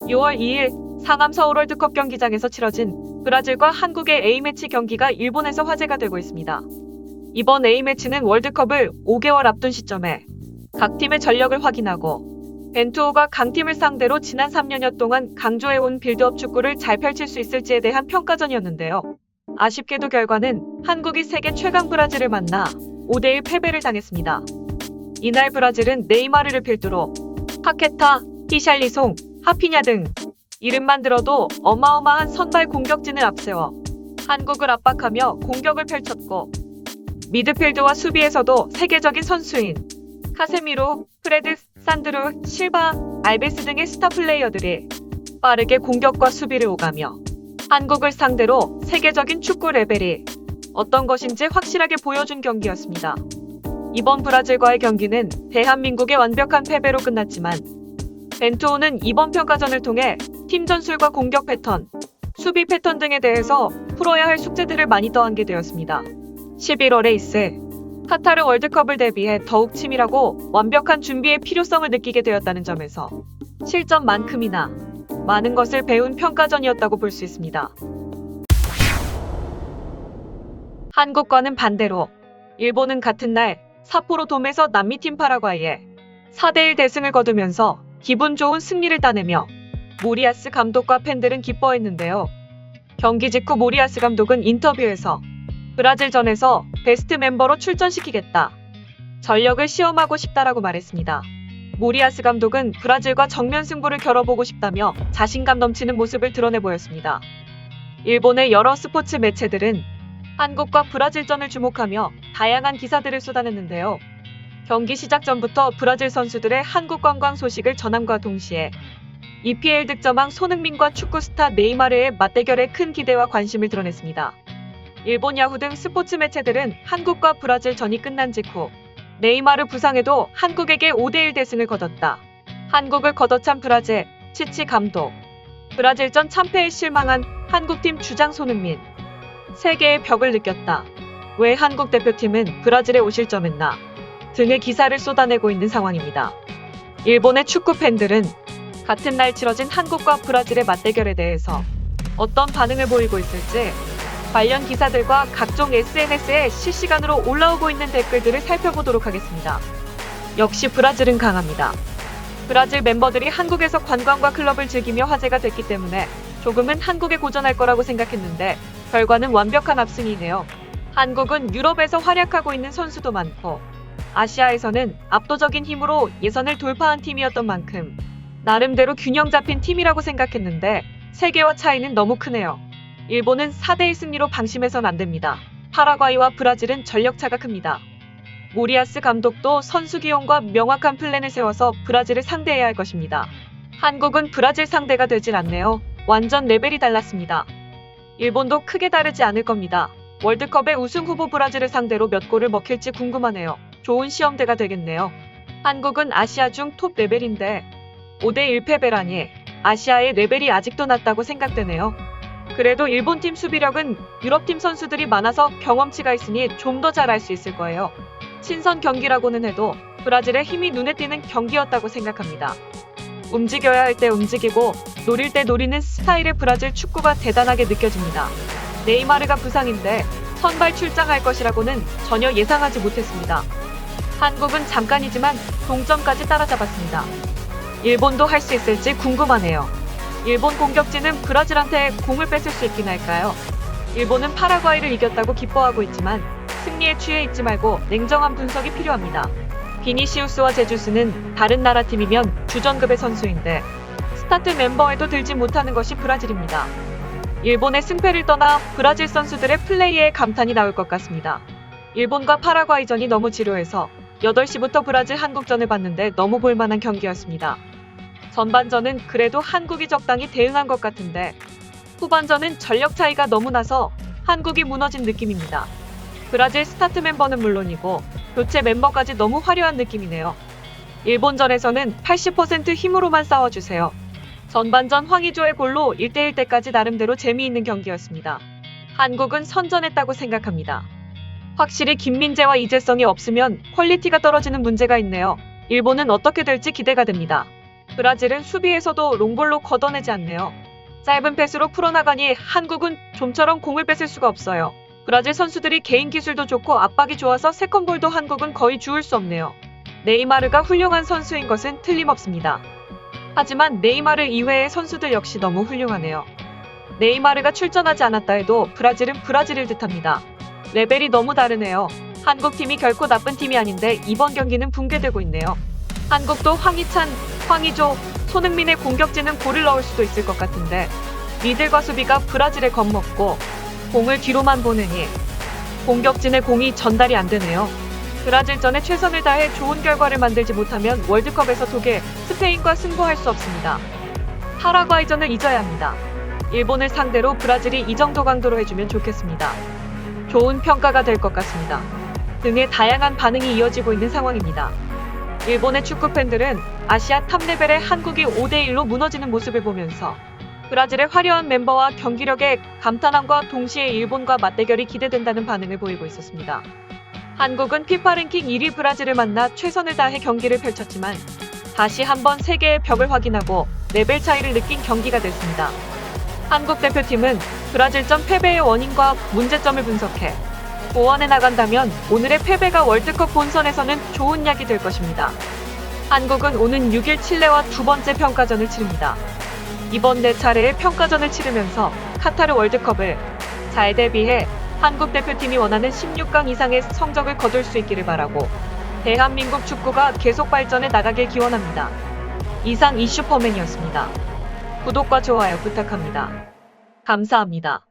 6월 2일 상암 서울 월드컵 경기장에서 치러진 브라질과 한국의 A매치 경기가 일본에서 화제가 되고 있습니다. 이번 A매치는 월드컵을 5개월 앞둔 시점에 각 팀의 전력을 확인하고 벤투호가 강팀을 상대로 지난 3년여 동안 강조해온 빌드업 축구를 잘 펼칠 수 있을지에 대한 평가전이었는데요. 아쉽게도 결과는 한국이 세계 최강 브라질을 만나 5대1 패배를 당했습니다. 이날 브라질은 네이마르를 필두로 파케타, 히샬리송, 하피냐 등 이름만 들어도 어마어마한 선발 공격진을 앞세워 한국을 압박하며 공격을 펼쳤고, 미드필드와 수비에서도 세계적인 선수인 카세미로, 프레드, 산드루, 실바, 알베스 등의 스타 플레이어들이 빠르게 공격과 수비를 오가며 한국을 상대로 세계적인 축구 레벨이 어떤 것인지 확실하게 보여준 경기였습니다. 이번 브라질과의 경기는 대한민국의 완벽한 패배로 끝났지만 벤투호는 이번 평가전을 통해 팀 전술과 공격 패턴, 수비 패턴 등에 대해서 풀어야 할 숙제들을 많이 떠안게 되었습니다. 11월에 있을 카타르 월드컵을 대비해 더욱 치밀하고 완벽한 준비의 필요성을 느끼게 되었다는 점에서 실전만큼이나 많은 것을 배운 평가전이었다고 볼 수 있습니다. 한국과는 반대로 일본은 같은 날 삿포로 돔에서 남미팀 파라과이에 4대1 대승을 거두면서 기분 좋은 승리를 따내며 모리아스 감독과 팬들은 기뻐했는데요. 경기 직후 모리아스 감독은 인터뷰에서 브라질전에서 베스트 멤버로 출전시키겠다, 전력을 시험하고 싶다라고 말했습니다. 모리아스 감독은 브라질과 정면 승부를 겨뤄보고 싶다며 자신감 넘치는 모습을 드러내 보였습니다. 일본의 여러 스포츠 매체들은 한국과 브라질전을 주목하며 다양한 기사들을 쏟아냈는데요. 경기 시작 전부터 브라질 선수들의 한국 관광 소식을 전함과 동시에 EPL 득점왕 손흥민과 축구 스타 네이마르의 맞대결에 큰 기대와 관심을 드러냈습니다. 일본 야후 등 스포츠 매체들은 한국과 브라질전이 끝난 직후 네이마르 부상에도 한국에게 5대1 대승을 거뒀다, 한국을 걷어찬 브라질, 치치 감독, 브라질전 참패에 실망한 한국팀 주장 손흥민, 세계의 벽을 느꼈다, 왜 한국 대표팀은 브라질에 오실 점했나 등의 기사를 쏟아내고 있는 상황입니다. 일본의 축구 팬들은 같은 날 치러진 한국과 브라질의 맞대결에 대해서 어떤 반응을 보이고 있을지 관련 기사들과 각종 SNS에 실시간으로 올라오고 있는 댓글들을 살펴보도록 하겠습니다. 역시 브라질은 강합니다. 브라질 멤버들이 한국에서 관광과 클럽을 즐기며 화제가 됐기 때문에 조금은 한국에 고전할 거라고 생각했는데 결과는 완벽한 압승이네요. 한국은 유럽에서 활약하고 있는 선수도 많고 아시아에서는 압도적인 힘으로 예선을 돌파한 팀이었던 만큼 나름대로 균형 잡힌 팀이라고 생각했는데 세계와 차이는 너무 크네요. 일본은 4대1 승리로 방심해선 안 됩니다. 파라과이와 브라질은 전력차가 큽니다. 모리아스 감독도 선수 기용과 명확한 플랜을 세워서 브라질을 상대해야 할 것입니다. 한국은 브라질 상대가 되질 않네요. 완전 레벨이 달랐습니다. 일본도 크게 다르지 않을 겁니다. 월드컵의 우승 후보 브라질을 상대로 몇 골을 먹힐지 궁금하네요. 좋은 시험대가 되겠네요. 한국은 아시아 중 톱 레벨인데 5대1 패배라니 아시아의 레벨이 아직도 낮다고 생각되네요. 그래도 일본팀 수비력은 유럽팀 선수들이 많아서 경험치가 있으니 좀 더 잘할 수 있을 거예요. 친선 경기라고는 해도 브라질의 힘이 눈에 띄는 경기였다고 생각합니다. 움직여야 할 때 움직이고 노릴 때 노리는 스타일의 브라질 축구가 대단하게 느껴집니다. 네이마르가 부상인데 선발 출장할 것이라고는 전혀 예상하지 못했습니다. 한국은 잠깐이지만 동점까지 따라잡았습니다. 일본도 할 수 있을지 궁금하네요. 일본 공격진은 브라질한테 공을 뺏을 수 있긴 할까요? 일본은 파라과이를 이겼다고 기뻐하고 있지만 승리에 취해 있지 말고 냉정한 분석이 필요합니다. 비니시우스와 제주스는 다른 나라 팀이면 주전급의 선수인데 스타트 멤버에도 들지 못하는 것이 브라질입니다. 일본의 승패를 떠나 브라질 선수들의 플레이에 감탄이 나올 것 같습니다. 일본과 파라과이전이 너무 지루해서 8시부터 브라질 한국전을 봤는데 너무 볼만한 경기였습니다. 전반전은 그래도 한국이 적당히 대응한 것 같은데 후반전은 전력 차이가 너무 나서 한국이 무너진 느낌입니다. 브라질 스타트 멤버는 물론이고 교체 멤버까지 너무 화려한 느낌이네요. 일본전에서는 80% 힘으로만 싸워주세요. 전반전 황의조의 골로 1대1 때까지 나름대로 재미있는 경기였습니다. 한국은 선전했다고 생각합니다. 확실히 김민재와 이재성이 없으면 퀄리티가 떨어지는 문제가 있네요. 일본은 어떻게 될지 기대가 됩니다. 브라질은 수비에서도 롱볼로 걷어내지 않네요. 짧은 패스로 풀어나가니 한국은 좀처럼 공을 뺏을 수가 없어요. 브라질 선수들이 개인 기술도 좋고 압박이 좋아서 세컨볼도 한국은 거의 주울 수 없네요. 네이마르가 훌륭한 선수인 것은 틀림없습니다. 하지만 네이마르 이외의 선수들 역시 너무 훌륭하네요. 네이마르가 출전하지 않았다 해도 브라질은 브라질일 듯합니다. 레벨이 너무 다르네요. 한국 팀이 결코 나쁜 팀이 아닌데 이번 경기는 붕괴되고 있네요. 한국도 황희찬, 황의조, 손흥민의 공격진은 골을 넣을 수도 있을 것 같은데 미들과 수비가 브라질에 겁먹고 공을 뒤로만 보내니 공격진의 공이 전달이 안 되네요. 브라질전에 최선을 다해 좋은 결과를 만들지 못하면 월드컵에서 독일, 스페인과 승부할 수 없습니다. 파라과이전을 잊어야 합니다. 일본을 상대로 브라질이 이 정도 강도로 해주면 좋겠습니다. 좋은 평가가 될 것 같습니다. 등의 다양한 반응이 이어지고 있는 상황입니다. 일본의 축구 팬들은 아시아 탑 레벨의 한국이 5대1로 무너지는 모습을 보면서 브라질의 화려한 멤버와 경기력에 감탄함과 동시에 일본과 맞대결이 기대된다는 반응을 보이고 있었습니다. 한국은 피파 랭킹 1위 브라질을 만나 최선을 다해 경기를 펼쳤지만 다시 한번 세계의 벽을 확인하고 레벨 차이를 느낀 경기가 됐습니다. 한국 대표팀은 브라질전 패배의 원인과 문제점을 분석해 보완해 나간다면 오늘의 패배가 월드컵 본선에서는 좋은 약이 될 것입니다. 한국은 오는 6일 칠레와 두 번째 평가전을 치릅니다. 이번 4차례의 평가전을 치르면서 카타르 월드컵을 잘 대비해 한국 대표팀이 원하는 16강 이상의 성적을 거둘 수 있기를 바라고 대한민국 축구가 계속 발전해 나가길 기원합니다. 이상 이슈퍼맨이었습니다. 구독과 좋아요 부탁합니다. 감사합니다.